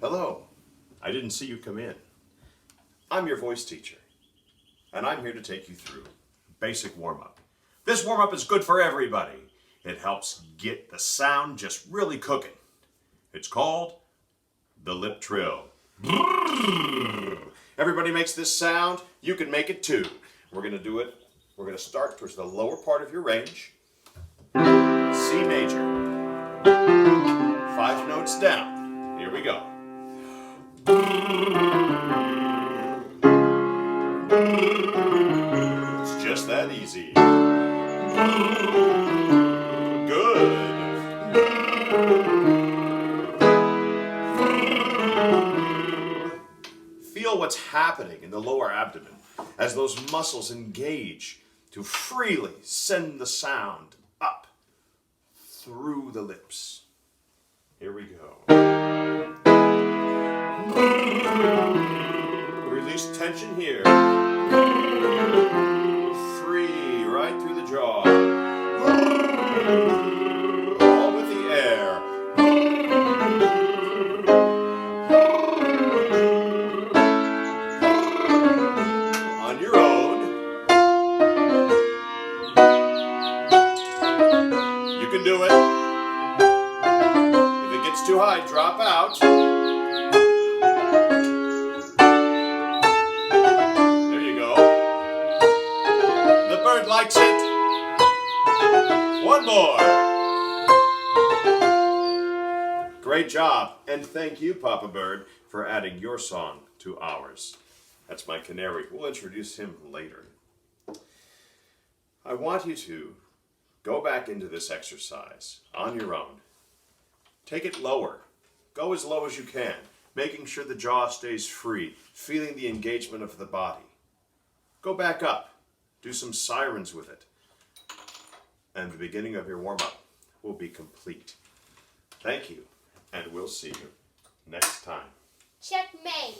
Hello, I didn't see you come in. I'm your voice teacher, and I'm here to take you through basic warm-up. This warm-up is good for everybody. It helps get the sound just really cooking. It's called the lip trill. Everybody makes this sound. You can make it too. We're going to do it. We're going to start towards the lower part of your range. C major. 5 notes down. Here we go. It's just that easy. Good. Feel what's happening in the lower abdomen as those muscles engage to freely send the sound up through the lips. Here we go. Release tension here. Free right through the jaw. All with the air. On your own. You can do it. If it gets too high, drop out. There you go. The bird likes it. One more. Great job. And thank you, Papa Bird, for adding your song to ours. That's my canary. We'll introduce him later. I want you to go back into this exercise on your own. Take it lower. Go as low as you can, making sure the jaw stays free, feeling the engagement of the body. Go back up. Do some sirens with it. And the beginning of your warm-up will be complete. Thank you, and we'll see you next time. Checkmate.